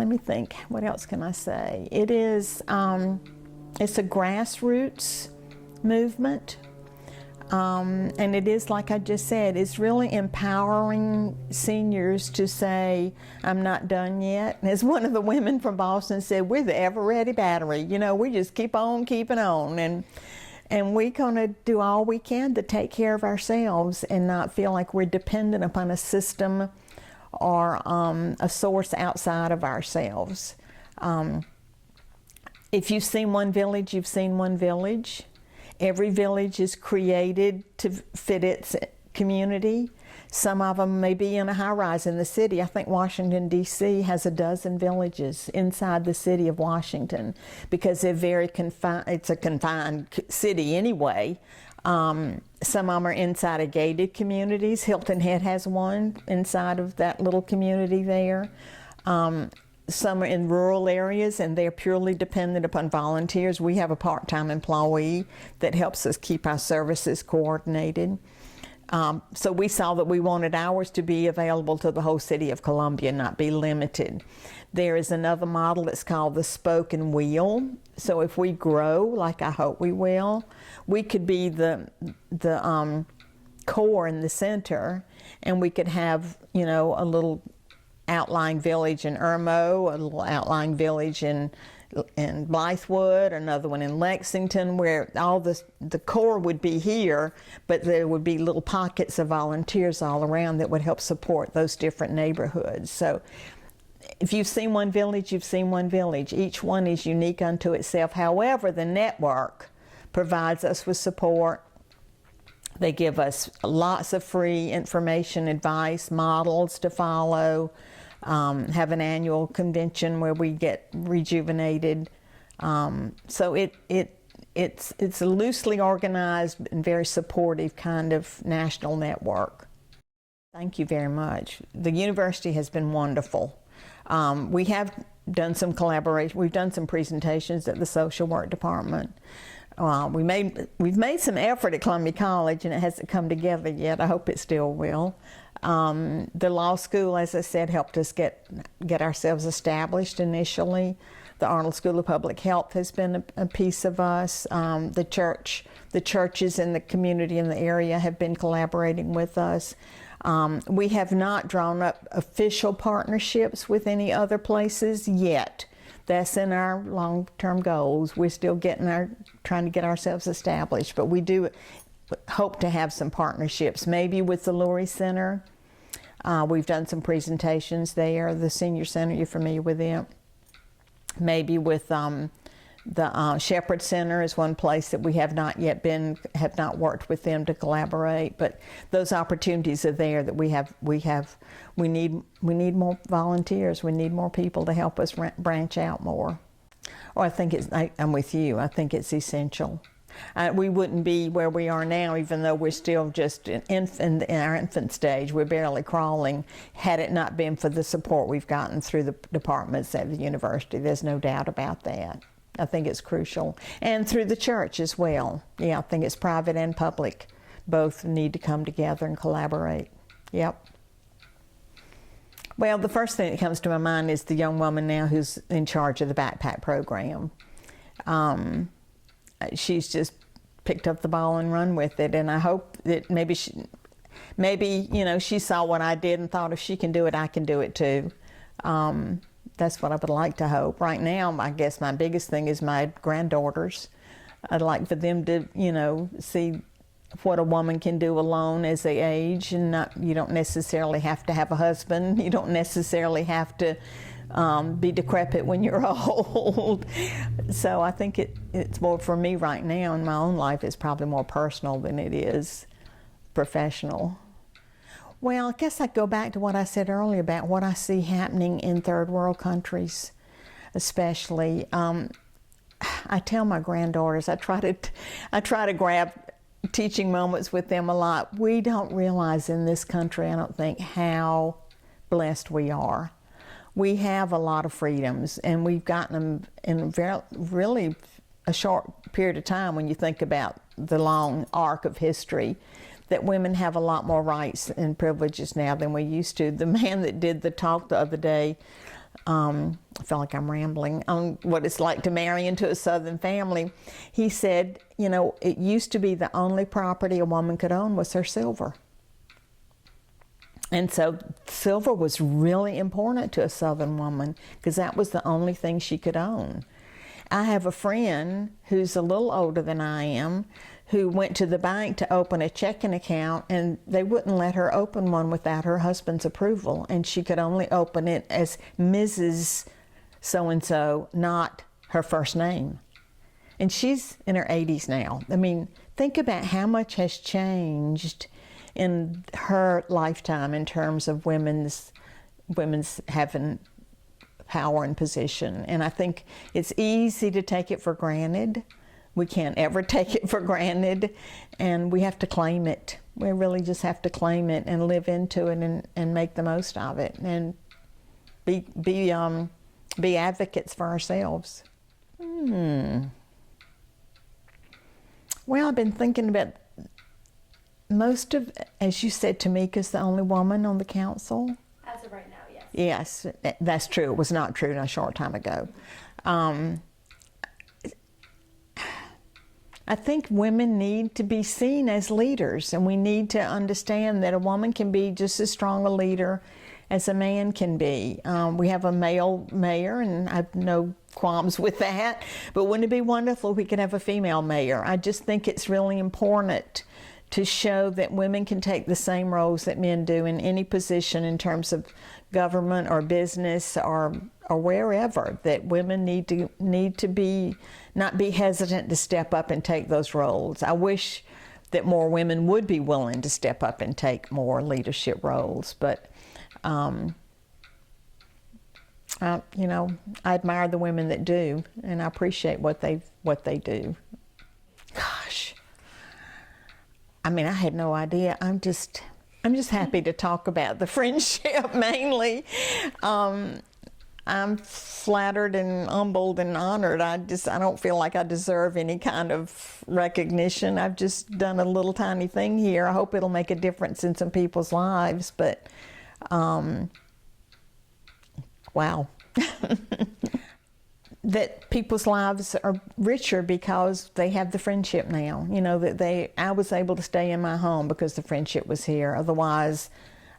let me think, what else can I say? It is, it's a grassroots movement. And it is, like I just said, it's really empowering seniors to say, I'm not done yet. And as one of the women from Boston said, we're the ever-ready battery. You know, we just keep on keeping on. And we're going to do all we can to take care of ourselves and not feel like we're dependent upon a system or a source outside of ourselves. If you've seen one village, you've seen one village. Every village is created to fit its community. Some of them may be in a high-rise in the city. I think Washington, D.C. has a dozen villages inside the city of Washington because they're very confined. It's a confined city anyway. Some of them are inside of gated communities. Hilton Head has one inside of that little community there. Some are in rural areas and they're purely dependent upon volunteers. We have a part-time employee that helps us keep our services coordinated. So we saw that we wanted ours to be available to the whole city of Columbia, not be limited. There is another model that's called the spoke and wheel. So if we grow, like I hope we will, we could be the core in the center, and we could have, you know, a little outlying village in Irmo, a little outlying village in Blythewood, another one in Lexington, where all the core would be here, but there would be little pockets of volunteers all around that would help support those different neighborhoods. So if you've seen one village, you've seen one village. Each one is unique unto itself. However, the network provides us with support. They give us lots of free information, advice, models to follow, have an annual convention where we get rejuvenated. So it's a loosely organized and very supportive kind of national network. Thank you very much. The university has been wonderful. We have done some collaboration. We've done some presentations at the social work department. We've made some effort at Columbia College, and it hasn't come together yet. I hope it still will. The law school, as I said, helped us get ourselves established initially. The Arnold School of Public Health has been a piece of us. The churches in the community in the area have been collaborating with us. We have not drawn up official partnerships with any other places yet. That's in our long-term goals. We're still trying to get ourselves established, but we do hope to have some partnerships, maybe with the Lurie Center. We've done some presentations there. The Senior Center, you're familiar with them. Maybe with the Shepherd Center is one place that we have not worked with them to collaborate, but those opportunities are there that we need more volunteers. We need more people to help us branch out more. Or I'm with you. I think it's essential. We wouldn't be where we are now, even though we're still just in our infant stage. We're barely crawling, had it not been for the support we've gotten through the departments at the university. There's no doubt about that. I think it's crucial. And through the church as well. Yeah, I think it's private and public. Both need to come together and collaborate. Yep. Well, the first thing that comes to my mind is the young woman now who's in charge of the backpack program. She's just picked up the ball and run with it, and I hope that maybe she saw what I did and thought, if she can do it, I can do it too. That's what I would like to hope. Right now, I guess my biggest thing is my granddaughters. I'd like for them to, see what a woman can do alone as they age, and you don't necessarily have to have a husband. You don't necessarily have to be decrepit when you're old. So I think it's more, for me right now in my own life, it's probably more personal than it is professional. Well, I guess I'd go back to what I said earlier about what I see happening in third world countries, especially. I tell my granddaughters, I try to grab teaching moments with them a lot. We don't realize in this country, I don't think, how blessed we are. We have a lot of freedoms, and we've gotten them in really a short period of time when you think about the long arc of history, that women have a lot more rights and privileges now than we used to. The man that did the talk the other day I feel like I'm rambling on what it's like to marry into a Southern family. He said, you know, it used to be the only property a woman could own was her silver. And so silver was really important to a Southern woman because that was the only thing she could own. I have a friend who's a little older than I am who went to the bank to open a checking account, and they wouldn't let her open one without her husband's approval, and she could only open it as Mrs. So-and-so, not her first name. And she's in her 80s now. I mean, think about how much has changed in her lifetime in terms of women's having power and position. And I think it's easy to take it for granted. We can't ever take it for granted, and we have to claim it. We really just have to claim it and live into it and make the most of it and be advocates for ourselves. Well, I've been thinking about most of, as you said, Tamika's the only woman on the council. As of right now, yes. Yes, that's true. It was not true a short time ago. I think women need to be seen as leaders, and we need to understand that a woman can be just as strong a leader as a man can be. We have a male mayor, and I have no qualms with that, but wouldn't it be wonderful if we could have a female mayor? I just think it's really important to show that women can take the same roles that men do in any position in terms of government or business or wherever, that women need to be not be hesitant to step up and take those roles. I wish that more women would be willing to step up and take more leadership roles, but you know, I admire the women that do, and I appreciate what they do. Gosh, I mean, I had no idea. I'm just happy to talk about the friendship mainly. I'm flattered and humbled and honored. I don't feel like I deserve any kind of recognition. I've just done a little tiny thing here. I hope it'll make a difference in some people's lives, but wow. That people's lives are richer because they have the friendship now. You know, that I was able to stay in my home because the friendship was here. Otherwise,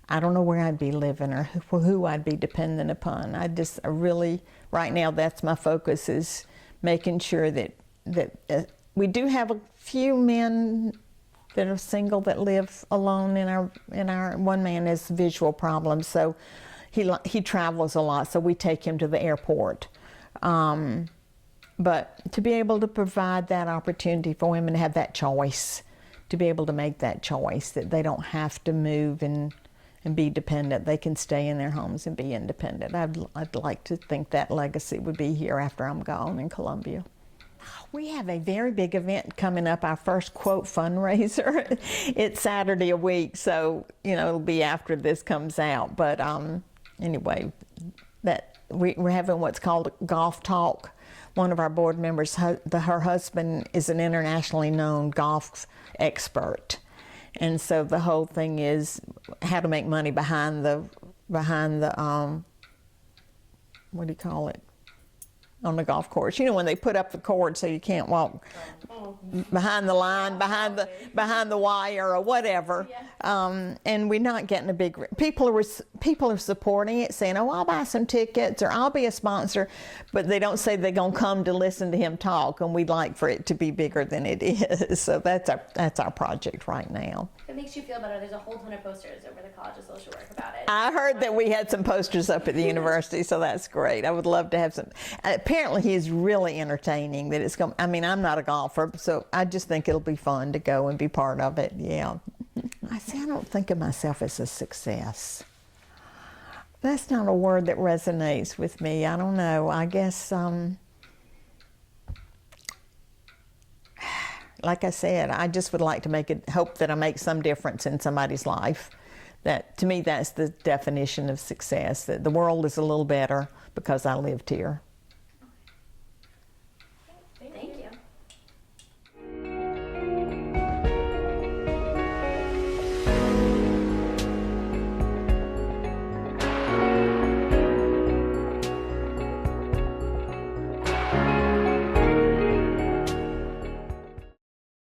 I don't know where I'd be living or who I'd be dependent upon. I really, right now, that's my focus, is making sure that we do have a few men that are single that live alone in our one man has visual problems, so he travels a lot, so we take him to the airport. But to be able to provide that opportunity for women to have that choice, to be able to make that choice, that they don't have to move and be dependent. They can stay in their homes and be independent. I'd like to think that legacy would be here after I'm gone in Columbia. We have a very big event coming up, our first quote fundraiser. It's Saturday a week, so you know it'll be after this comes out. But anyway, that we're having what's called a golf talk. One of our board members, her husband is an internationally known golf expert. And so the whole thing is how to make money behind the what do you call it, on the golf course. You know, when they put up the cord so you can't walk behind the line, behind the wire or whatever. Yeah. And we're not getting a big. People are supporting it, saying, "Oh, I'll buy some tickets," or "I'll be a sponsor," but they don't say they're gonna come to listen to him talk. And we'd like for it to be bigger than it is. So that's our project right now. If it makes you feel better, there's a whole ton of posters over the College of Social Work about it. I heard that we had some posters up at the university, so that's great. I would love to have some. Apparently, he is really entertaining. That it's going. I mean, I'm not a golfer, so I just think it'll be fun to go and be part of it. Yeah. I don't think of myself as a success. That's not a word that resonates with me. I don't know. I guess, like I said, I just would like to hope that I make some difference in somebody's life. That, to me, that's the definition of success, that the world is a little better because I lived here.